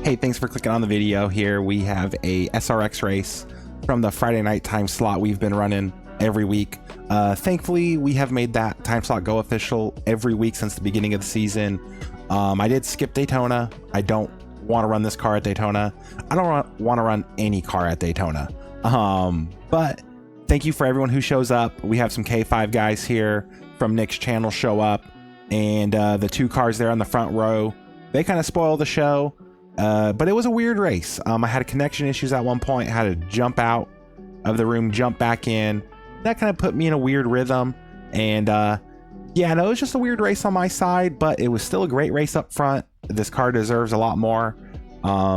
Hey, thanks for clicking on the video. Here we have a SRX race from the Friday night time slot we've been running every week. Thankfully, we have made that time slot go official every week since the beginning of the season. I did skip Daytona. I don't want to run this car at Daytona. I don't want to run any car at Daytona. But thank you for everyone who shows up. We have some K5 guys here from Nick's channel show up, and the two cars there on the front row, they kind of spoil the show. But it was a weird race. I had connection issues at one point, had to jump out of the room, jump back in. That kind of put me in a weird rhythm. And yeah, no, it was just a weird race on my side, but it was still a great race up front. This car deserves a lot more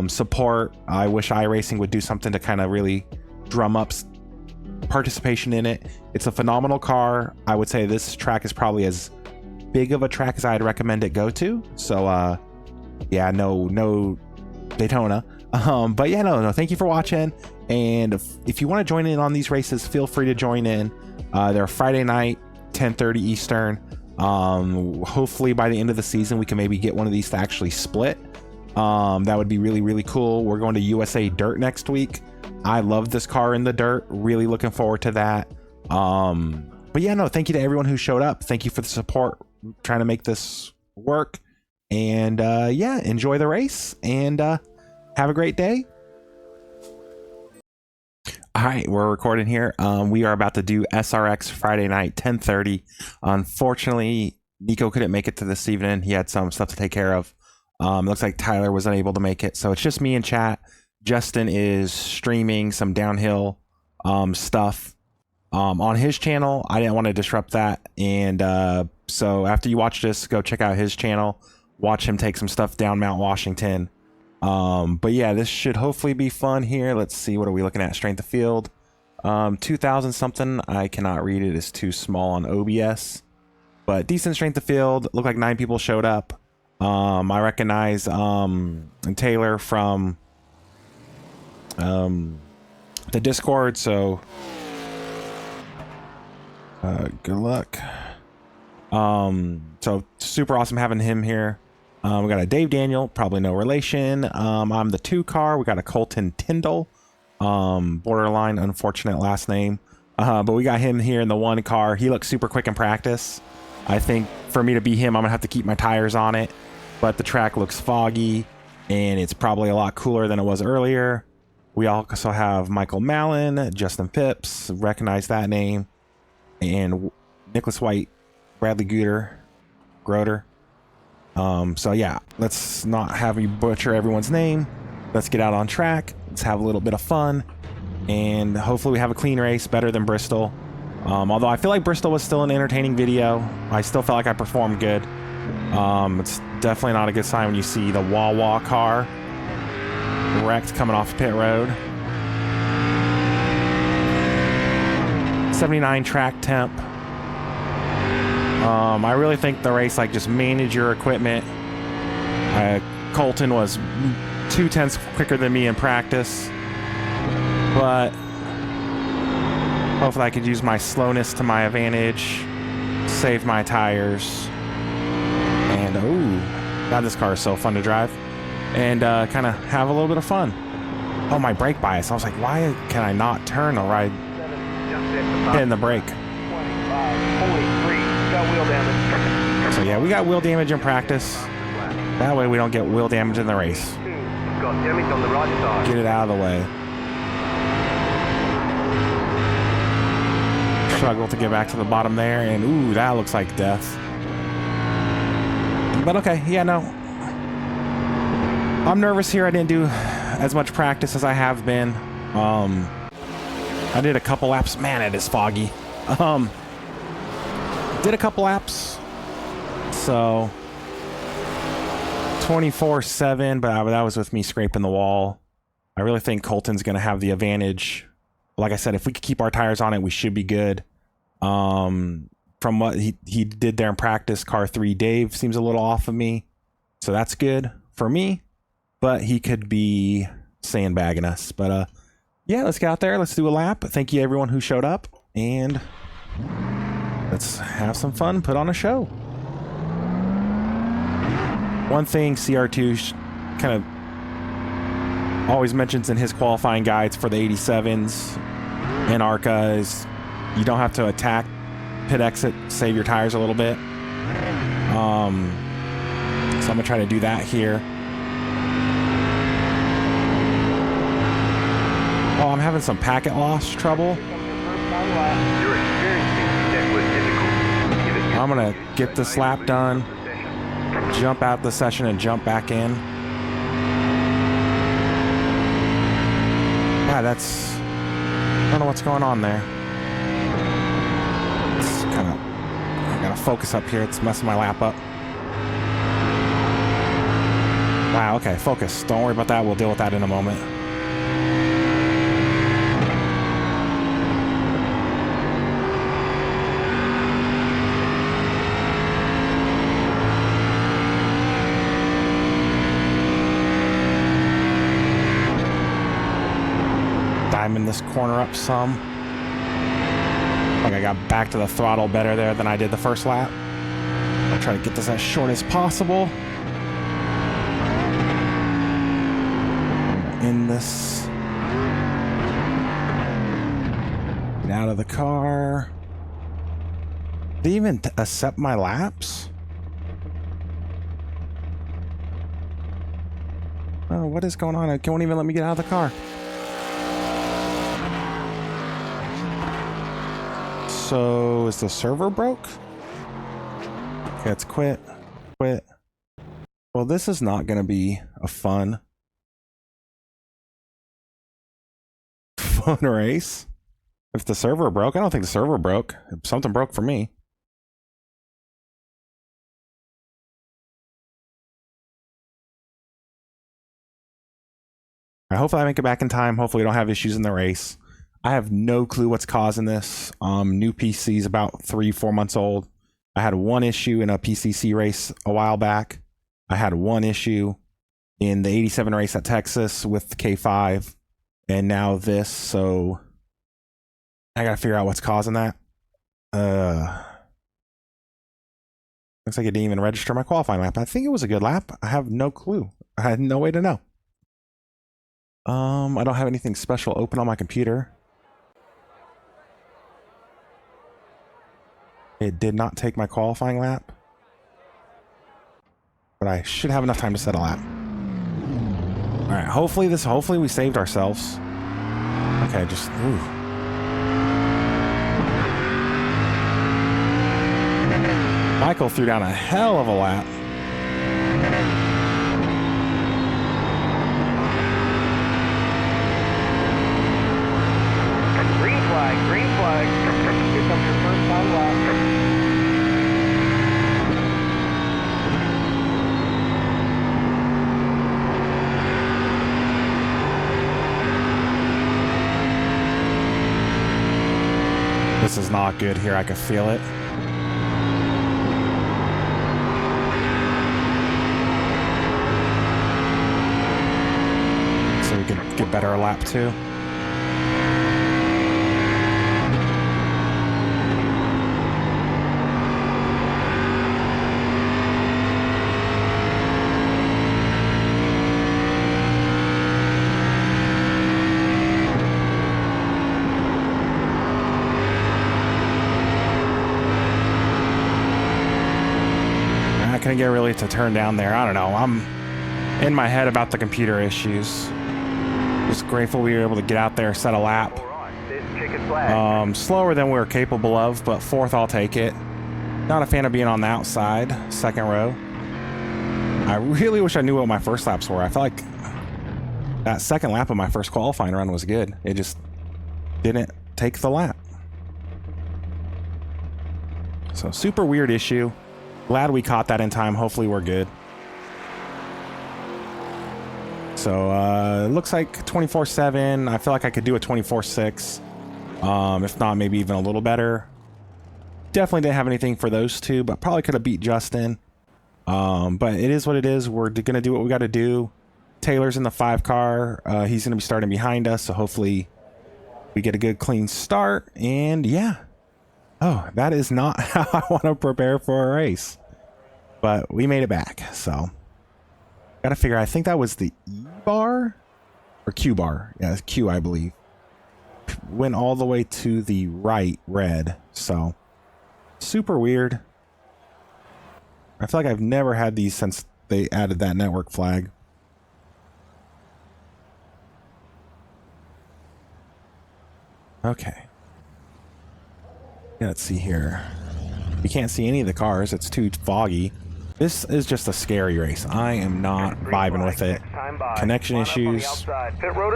support. I wish iRacing would do something to kind of really drum up participation in it. It's a phenomenal car. I would say this track is probably as big of a track as I'd recommend it go to. So yeah, no Daytona. But yeah, no, thank you for watching. And if you want to join in on these races, feel free to join in. They're Friday night, 10:30 Eastern. Hopefully by the end of the season, we can maybe get one of these to actually split. That would be really, really cool. We're going to USA Dirt next week. I love this car in the dirt. Really looking forward to that. But yeah, no, thank you to everyone who showed up. Thank you for the support, trying to make this work. And yeah, enjoy the race and have a great day. All right, we're recording here. We are about to do SRX Friday night, 10:30. Unfortunately, Nico couldn't make it to this evening. He had some stuff to take care of. Looks like Tyler was unable to make it, so it's just me and chat. Justin is streaming some downhill stuff on his channel. I didn't want to disrupt that, and so after you watch this, go check out his channel. Watch him take some stuff down Mount Washington. But yeah, this should hopefully be fun here. Let's see, what are we looking at? Strength of field, 2000 something. I cannot read it, it's too small on OBS, but decent strength of field. Look like 9 people showed up. I recognize Taylor from the Discord, so good luck. So super awesome having him here. We got a Dave Daniel, probably no relation. I'm the 2 car. We got a Colton Tyndall, borderline unfortunate last name. But we got him here in the 1 car. He looks super quick in practice. I think for me to be him, I'm gonna have to keep my tires on it, but the track looks foggy and it's probably a lot cooler than it was earlier. We also have Michael Mallon, Justin Phipps, recognize that name, and Nicholas White, Bradley Groter. So yeah, let's not have you butcher everyone's name. Let's get out on track. Let's have a little bit of fun, and hopefully we have a clean race, better than Bristol. Although I feel like Bristol was still an entertaining video. I still felt like I performed good. It's definitely not a good sign when you see the Wawa car wrecked coming off pit road. 79 track temp. I really think the race, like, just manage your equipment. Colton was 2/10 quicker than me in practice, but hopefully I could use my slowness to my advantage, save my tires, and God, this car is so fun to drive, and kind of have a little bit of fun. Oh, my brake bias. I was like, why can I not turn or ride hitting the brake? So yeah, we got wheel damage in practice. That way we don't get wheel damage in the race. Got damage on the right side. Get it out of the way. Struggle to get back to the bottom there, and ooh, that looks like death. But okay, yeah, no. I'm nervous here. I didn't do as much practice as I have been. I did a couple laps. Man, it is foggy. Did a couple laps, so 24/7, but that was with me scraping the wall. I really think Colton's gonna have the advantage. Like I said, if we could keep our tires on it, we should be good. From what he did there in practice, car 3 Dave seems a little off of me, so that's good for me, but he could be sandbagging us. But yeah, let's get out there, let's do a lap. Thank you everyone who showed up, and let's have some fun, put on a show. One thing CR2 kind of always mentions in his qualifying guides for the 87s and ARCA is you don't have to attack pit exit, save your tires a little bit. So I'm gonna try to do that here. Oh, I'm having some packet loss trouble. You're experiencing network difficulty. I'm gonna get this lap done, jump out the session and jump back in. Yeah, that's, I don't know what's going on there. It's kind of, I gotta focus up here. It's messing my lap up. Wow, okay, focus. Don't worry about that. We'll deal with that in a moment. Diamond this corner up some. Like I got back to the throttle better there than I did the first lap. I'll try to get this as short as possible. In this. Get out of the car. Did they even accept my laps? Oh, what is going on? It won't even let me get out of the car. So is the server broke? Okay, it's quit. Quit. Well, this is not going to be a fun race. If the server broke, I don't think the server broke. Something broke for me. Hopefully I make it back in time. Hopefully we don't have issues in the race. I have no clue what's causing this. New PC is about 3-4 months old. I had one issue in a PCC race a while back. I had one issue in the 87 race at Texas with the K5. And now this, so I gotta figure out what's causing that. Looks like it didn't even register my qualifying lap. I think it was a good lap. I have no clue. I had no way to know. I don't have anything special open on my computer. It did not take my qualifying lap. But I should have enough time to set a lap. Alright, hopefully we saved ourselves. Okay, just ooh. Michael threw down a hell of a lap. Green flag, green flag. Here comes your first time lap. This is not good here. I can feel it. So we can get better a lap too. Couldn't get really to turn down there. I don't know. I'm in my head about the computer issues. Just grateful we were able to get out there, set a lap. Slower than we were capable of, but fourth, I'll take it. Not a fan of being on the outside, second row. I really wish I knew what my first laps were. I felt like that second lap of my first qualifying run was good. It just didn't take the lap. So super weird issue. Glad we caught that in time. Hopefully we're good. So it looks like 24/7. I feel like I could do a 24/6. If not, maybe even a little better. Definitely didn't have anything for those two, but probably could have beat Justin. But it is what it is. We're gonna do what we got to do. Taylor's in the 5 car. He's gonna be starting behind us, so hopefully we get a good clean start. And yeah. Oh, that is not how I want to prepare for a race. But we made it back, so. Gotta figure, I think that was the E bar? Or or Q bar. Yeah, it's Q, I believe. Went all the way to the right, red. So super weird. I feel like I've never had these since they added that network flag. Okay. Yeah, let's see here. You can't see any of the cars. It's too foggy. This is just a scary race. I am not vibing with it. Connection issues.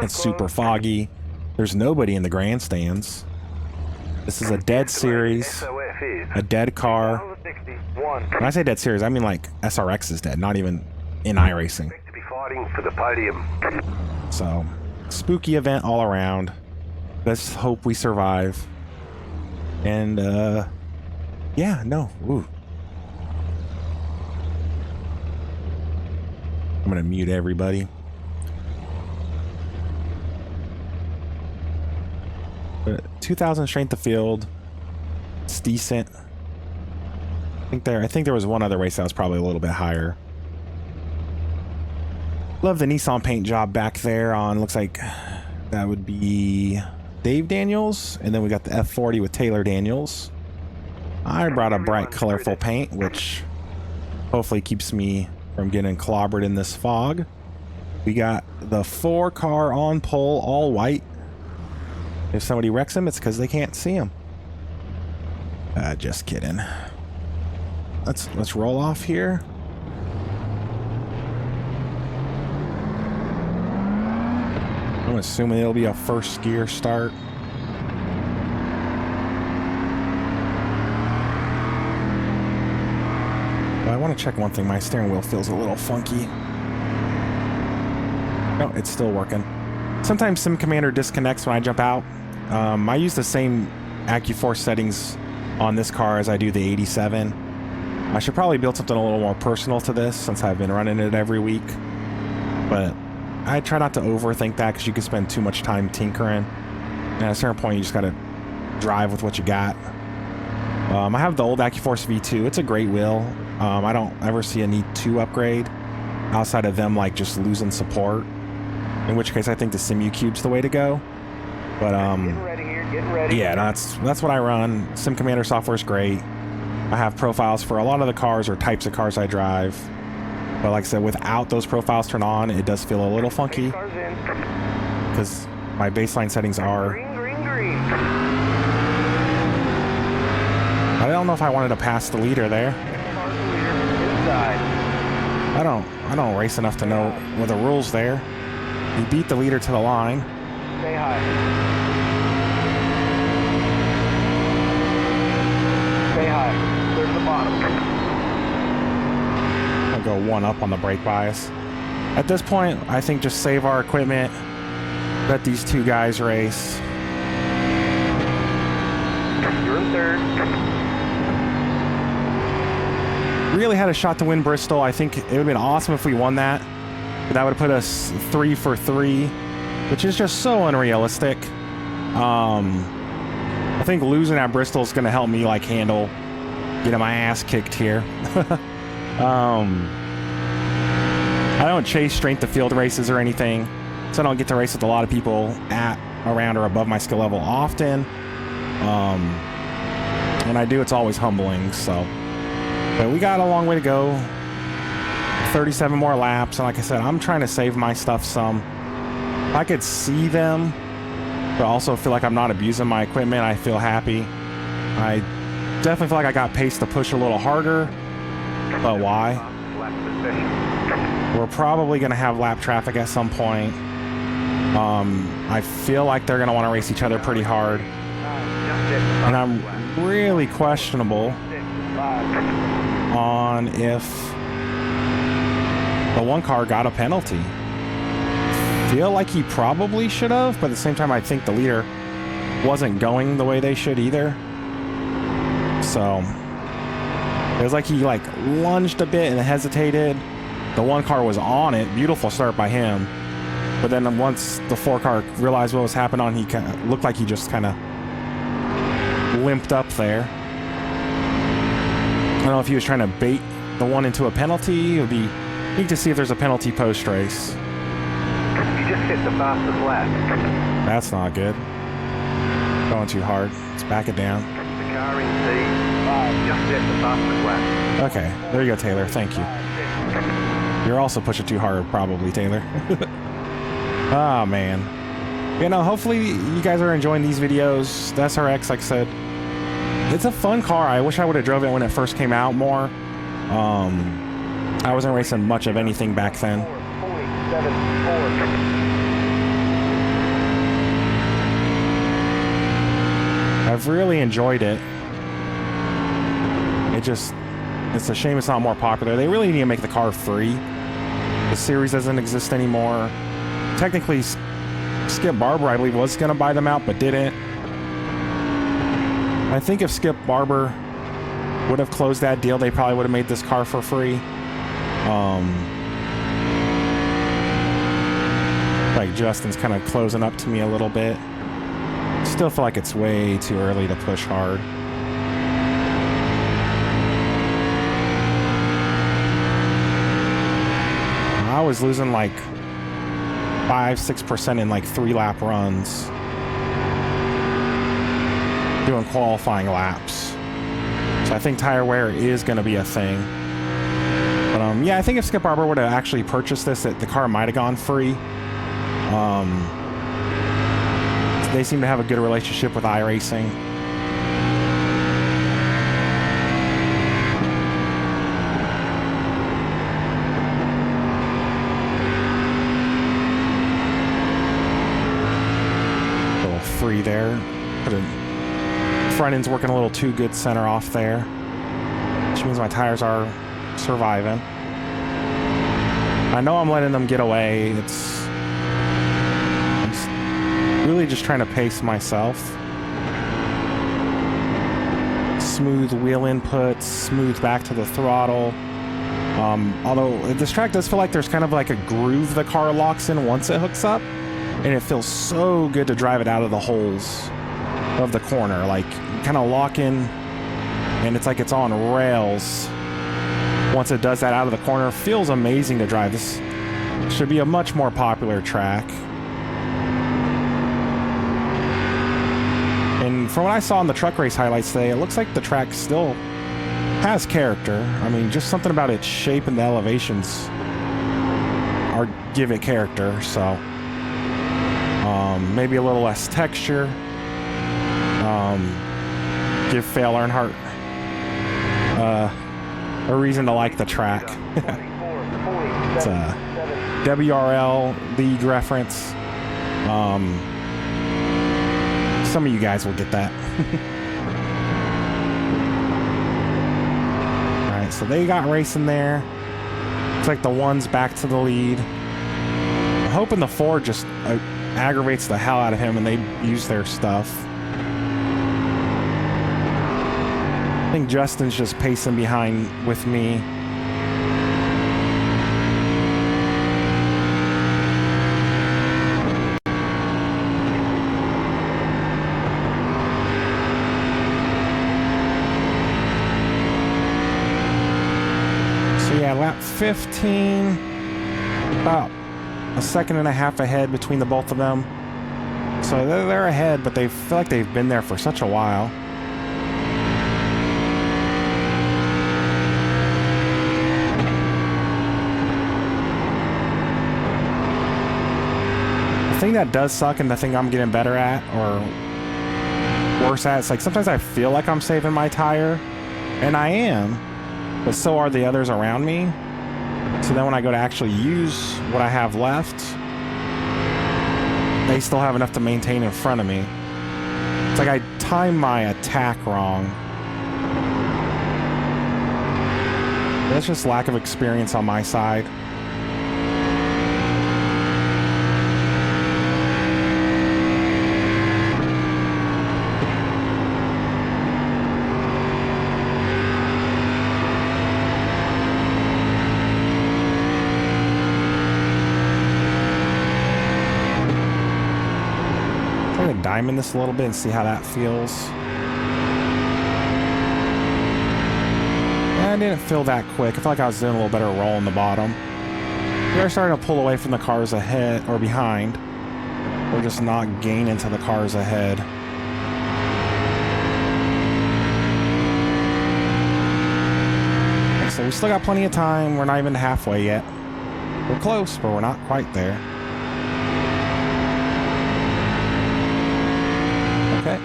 It's super foggy. There's nobody in the grandstands. This is a dead series. A dead car. When I say dead series, I mean like SRX is dead, not even in iRacing. So, spooky event all around. Let's hope we survive. And, yeah, no. Ooh. I'm gonna mute everybody. But 2,000 strength of field. It's decent. I think there was one other race that was probably a little bit higher. Love the Nissan paint job back there on, looks like that would be Dave Daniels, and then we got the F40 with Taylor Daniels. I brought a bright colorful paint, which hopefully keeps me from getting clobbered in this fog. We got the 4 car on pole, all white. If somebody wrecks him, it's because they can't see him. Just kidding. Let's roll off here. I'm assuming it'll be a first gear start. But I want to check one thing. My steering wheel feels a little funky. No, it's still working. Sometimes Sim Commander disconnects when I jump out. I use the same AccuForce settings on this car as I do the 87. I should probably build something a little more personal to this since I've been running it every week. But I try not to overthink that because you can spend too much time tinkering. And at a certain point, you just got to drive with what you got. I have the old AccuForce V2. It's a great wheel. I don't ever see a need to upgrade outside of them like just losing support. In which case, I think the Simu Cube's the way to go. But yeah, that's what I run. Sim Commander software is great. I have profiles for a lot of the cars or types of cars I drive. But like I said, without those profiles turned on, it does feel a little funky. Because my baseline settings are... Green. I don't know if I wanted to pass the leader there. I don't race enough to know what the rules there. You beat the leader to the line. Stay high. Stay high. There's the bottom. I'll go one up on the brake bias. At this point, I think just save our equipment. Let these two guys race. You're in third. Really had a shot to win Bristol. I think it would have been awesome if we won that. But that would have put us 3 for 3, which is just so unrealistic. I think losing at Bristol is going to help me like handle getting my ass kicked here. I don't chase strength of field races or anything, so I don't get to race with a lot of people at, around, or above my skill level often. When I do, it's always humbling. So, but we got a long way to go. 37 more laps, and like I said, I'm trying to save my stuff some. If I could see them, but also feel like I'm not abusing my equipment, I feel happy. I definitely feel like I got pace to push a little harder, but why? We're probably going to have lap traffic at some point. I feel like they're going to want to race each other pretty hard, and I'm really questionable on if the one car got a penalty. Feel like he probably should have, but at the same time, I think the leader wasn't going the way they should either. So it was like he like lunged a bit and hesitated. The one car was on it. Beautiful start by him. But then once the 4 car realized what was happening on, he kind of looked like he just kind of limped up there. I don't know if he was trying to bait the one into a penalty. It would be neat to see if there's a penalty post-race. You just hit the fastest lap. That's not good. Going too hard. Let's back it down. The car in C, just hit the fastest lap. Okay, there you go, Taylor. Thank you. You're also pushing too hard, probably, Taylor. Oh, man. You know, hopefully you guys are enjoying these videos. The SRX, like I said, it's a fun car. I wish I would have drove it when it first came out more. I wasn't racing much of anything back then. I've really enjoyed it. It's a shame it's not more popular. They really need to make the car free. The series doesn't exist anymore. Technically, Skip Barber, I believe, was going to buy them out, but didn't. I think if Skip Barber would have closed that deal, they probably would have made this car for free. Like Justin's kind of closing up to me a little bit. Still feel like it's way too early to push hard. I was losing like 5-6% in like 3-lap runs doing qualifying laps. So I think tire wear is going to be a thing. But yeah, I think if Skip Barber would have actually purchased this, the car might have gone free. They seem to have a good relationship with iRacing. A little free there. Front end's working a little too good center off there, which means my tires are surviving. I know I'm letting them get away. I'm really just trying to pace myself. Smooth wheel inputs, smooth back to the throttle. Although this track does feel like there's kind of like a groove the car locks in once it hooks up, and it feels so good to drive it out of the holes of the corner. Like, kind of lock in, and it's like it's on rails. Once it does that out of the corner, feels amazing to drive. This should be a much more popular track. And from what I saw in the truck race highlights today, it looks like the track still has character. I mean, just something about its shape and the elevations give it character. So maybe a little less texture. Give Fail Earnhardt a reason to like the track. It's a WRL league reference. Some of you guys will get that. Alright, so they got racing there. Looks like the one's back to the lead. I'm hoping the Ford just aggravates the hell out of him and they use their stuff. I think Justin's just pacing behind with me. So yeah, lap 15, about a second and a half ahead between the both of them. So they're ahead, but they feel like they've been there for such a while. The thing that does suck, and the thing I'm getting better at, or worse at, it's like sometimes I feel like I'm saving my tire, and I am, but so are the others around me. So then when I go to actually use what I have left, they still have enough to maintain in front of me. It's like I time my attack wrong. That's just lack of experience on my side. Diamond this a little bit and see how that feels. I didn't feel that quick. I felt like I was doing a little better roll in the bottom. We're starting to pull away from the cars ahead or behind. We're just not gaining to the cars ahead. Like I said, we still got plenty of time. We're not even halfway yet. We're close, but we're not quite there. Okay.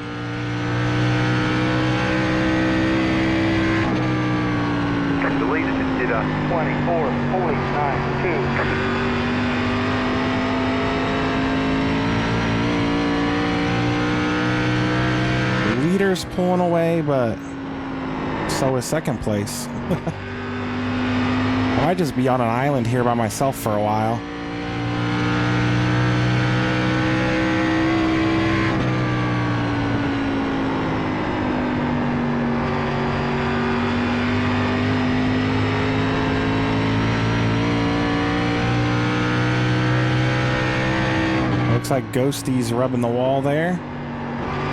The leader just did a 24.49.2. Leader's pulling away, but so is second place. I might just be on an island here by myself for a while. Looks like Ghosty's rubbing the wall there.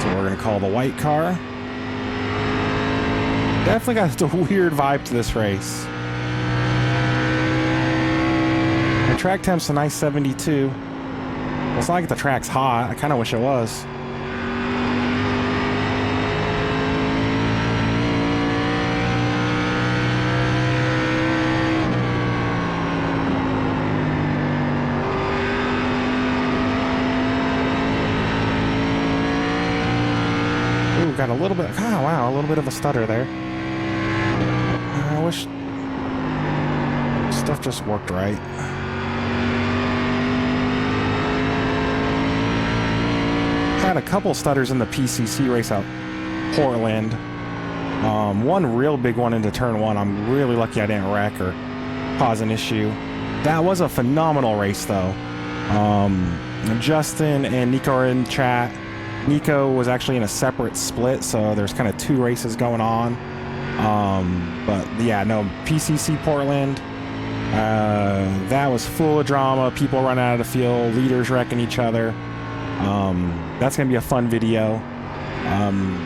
So we're gonna call the white car. Definitely got a weird vibe to this race. The track temp's a nice 72. Well, it's not like the track's hot. I kind of wish it was. Ooh, got a little bit. Oh, wow, a little bit of a stutter there. I wish stuff just worked right. Had a couple stutters in the PCC race out Portland. One real big one into turn one. I'm really lucky I didn't wreck or cause an issue. That was a phenomenal race though. Justin and Nico are in chat. Nico was actually in a separate split, so there's kind of two races going on. But yeah, no, PCC Portland, that was full of drama. People running out of the field, leaders wrecking each other. That's gonna be a fun video. I'm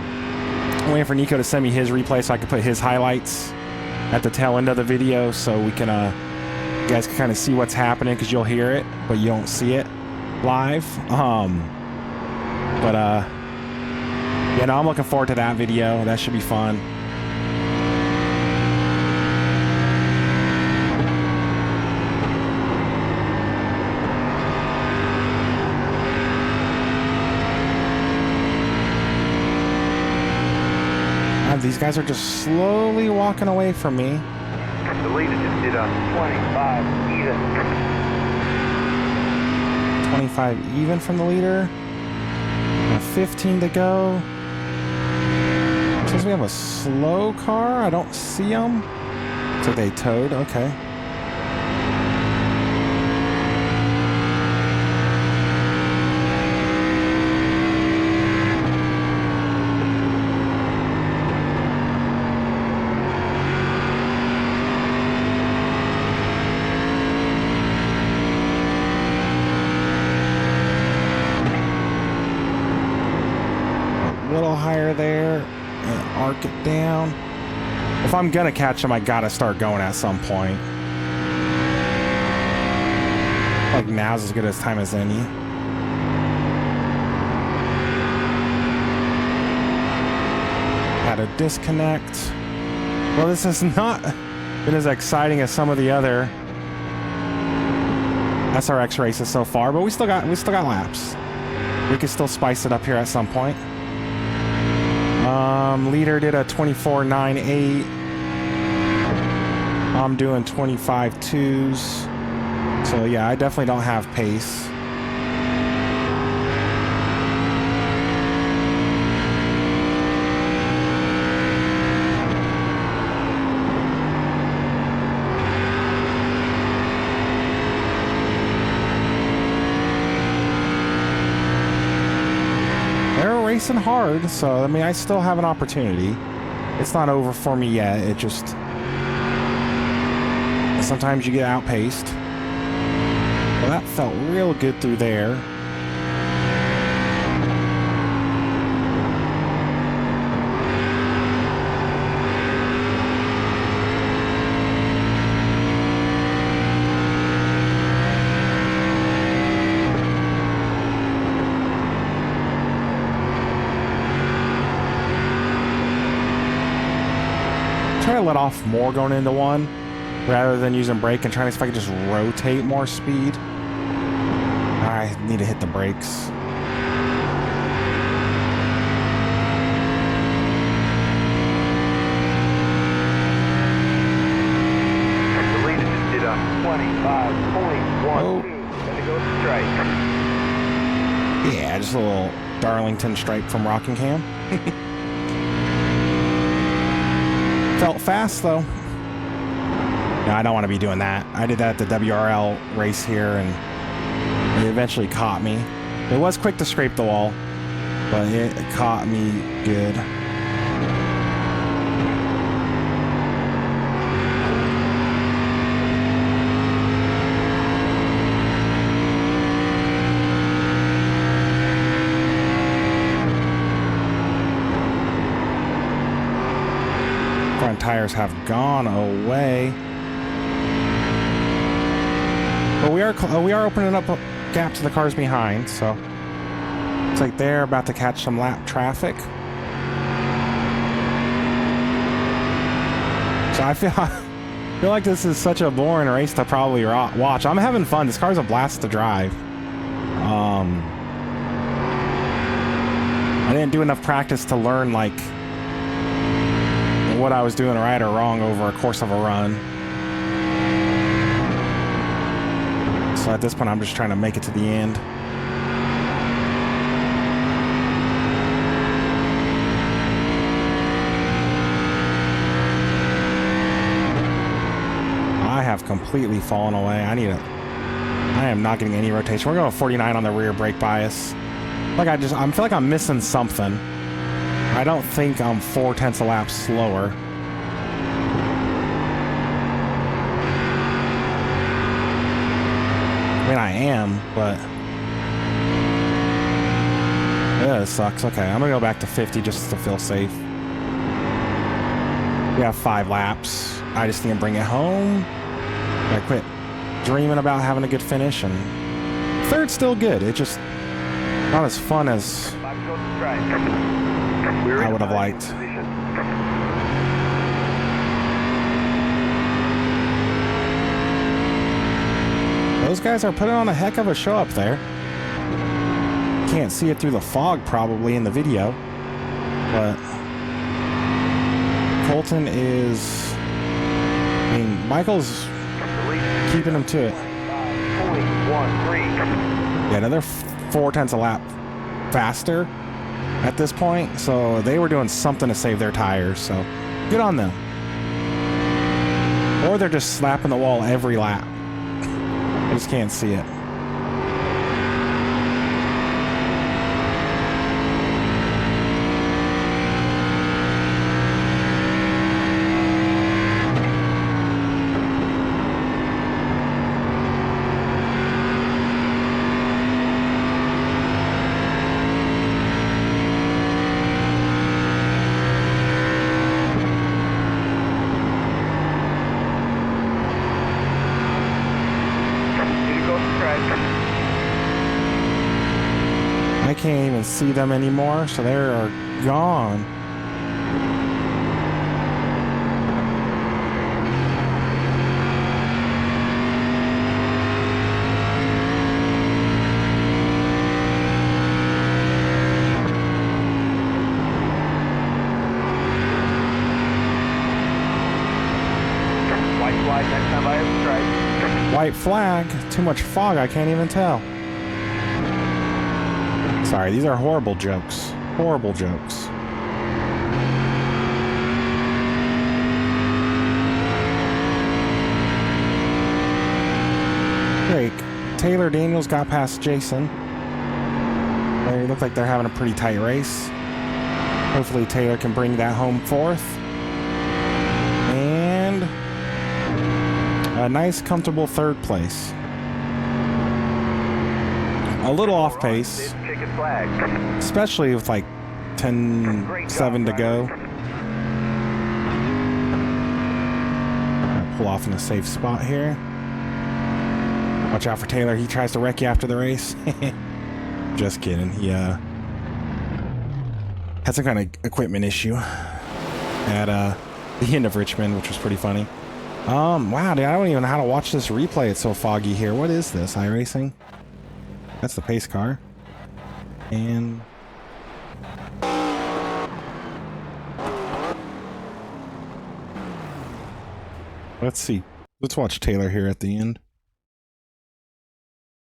waiting for Nico to send me his replay so I can put his highlights at the tail end of the video, so we can you guys can kind of see what's happening, because you'll hear it but you don't see it live. Yeah, no, I'm looking forward to that video. That should be fun. These guys are just slowly walking away from me. The leader just did a 25 even. 25 even from the leader. 15 to go. It says we have a slow car. I don't see them. So they towed. Okay. Higher there and arc it down. If I'm gonna catch him, I gotta start going at some point. Like now's as good a time as any. Had a disconnect. Well, this has not been as exciting as some of the other SRX races so far, but we still got laps. We could still spice it up here at some point. Leader did a 24.98. I'm doing 25.2s. So yeah, I definitely don't have pace. Racing hard, so I mean, I still have an opportunity. It's not over for me yet. It just sometimes you get outpaced. Well, that felt real good through there. I let off more going into one rather than using brake and trying to see if I can just rotate more speed. I need to hit the brakes. The lead just did a 25.12. Gonna go straight. Yeah, just a little Darlington stripe from Rockingham. Felt fast though. No, I don't want to be doing that. I did that at the WRL race here and it eventually caught me. It was quick to scrape the wall, but it caught me good. Front tires have gone away. But we are opening up a gap to the cars behind, so it's like they're about to catch some lap traffic. So I feel like this is such a boring race to probably watch. I'm having fun. This car's a blast to drive. I didn't do enough practice to learn like what I was doing right or wrong over a course of a run. So at this point, I'm just trying to make it to the end. I have completely fallen away. I am not getting any rotation. We're going 49 on the rear brake bias. I feel like I'm missing something. I don't think I'm 0.4 a lap slower. I mean, I am, but yeah, it sucks. Okay, I'm gonna go back to 50 just to feel safe. We have 5 laps. I just need to bring it home. I quit dreaming about having a good finish, and third's still good. It's just not as fun as I would have liked. Those guys are putting on a heck of a show up there. Can't see it through the fog probably in the video, but Colton is, I mean, Michael's keeping him to it. Yeah, another 0.4 a lap faster at this point, so they were doing something to save their tires, so good on them. Or they're just slapping the wall every lap. I just can't see it. I can't even see them anymore, so they are gone. White flag next time I have strike. White flag? Too much fog, I can't even tell. Sorry, these are horrible jokes. Horrible jokes. Great. Taylor Daniels got past Jason. They look like they're having a pretty tight race. Hopefully Taylor can bring that home fourth. And a nice, comfortable third place. A little off pace, especially with like 10:07 to go. Pull off in a safe spot here. Watch out for Taylor. He tries to wreck you after the race. Just kidding. He had some kind of equipment issue at the end of Richmond, which was pretty funny. Wow, dude, I don't even know how to watch this replay. It's so foggy here. What is this? iRacing? That's the pace car. And let's see. Let's watch Taylor here at the end.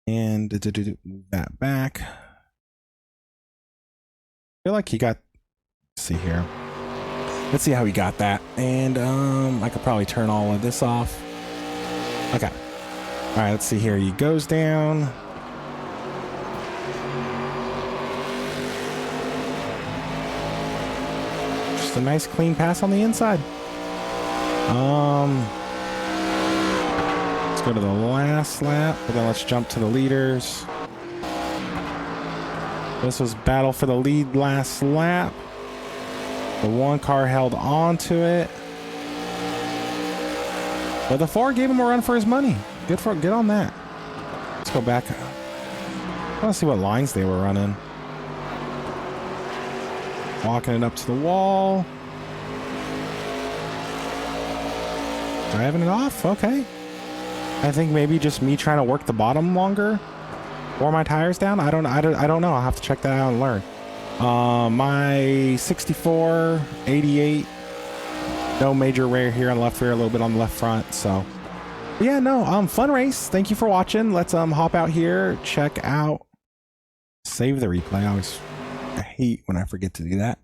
And move that back. I feel like he got, let's see here. Let's see how he got that. And I could probably turn all of this off. Okay. All right, let's see here. He goes down. Just a nice clean pass on the inside. Let's go to the last lap, but then let's jump to the leaders. This was battle for the lead last lap. The one car held on to it, but the 4 gave him a run for his money. Good on that. Let's go back. I want to see what lines they were running. Walking it up to the wall. Driving it off. Okay. I think maybe just me trying to work the bottom longer, wore my tires down. I don't know. I'll have to check that out and learn. My 64, 88, no major wear here on the left rear, a little bit on the left front. So yeah, no, fun race. Thank you for watching. Let's hop out here, check out, save the replay. I hate when I forget to do that.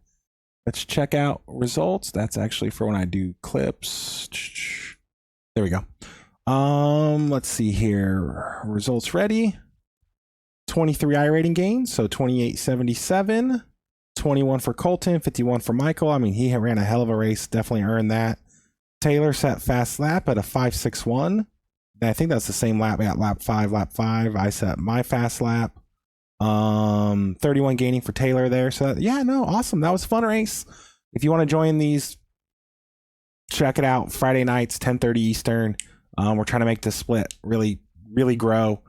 Let's check out results. That's actually for when I do clips. There we go. Let's see here. Results ready. 23 iRating gains, so 28.77. 21 for Colton, 51 for Michael. I mean, he ran a hell of a race, definitely earned that. Taylor set fast lap at a 5.61. I think that's the same lap at lap 5. I set my fast lap. 31 gaining for Taylor there. So yeah, no, awesome. That was a fun race. If you want to join these, check it out. Friday nights, 10:30 Eastern. We're trying to make this split really grow.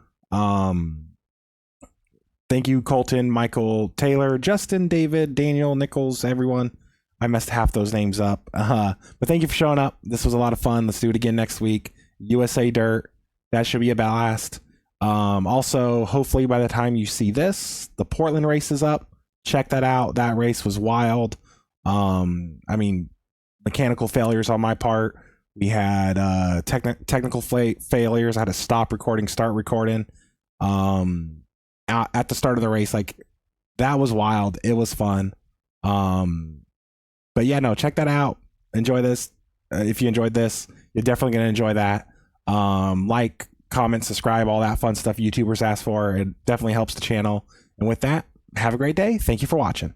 Thank you, Colton, Michael, Taylor, Justin, David, Daniel, Nichols, everyone. I messed half those names up. But thank you for showing up. This was a lot of fun. Let's do it again next week. USA Dirt. That should be a blast. Also, hopefully by the time you see this, the Portland race is up. Check that out. That race was wild. I mean, mechanical failures on my part. We had technical failures. I had to stop recording, start recording. At the start of the race, like, that was wild. It was fun. But yeah, no, check that out. Enjoy this. If you enjoyed this, you're definitely going to enjoy that. Like, comment, subscribe, all that fun stuff YouTubers ask for. It definitely helps the channel. And with that, have a great day. Thank you for watching.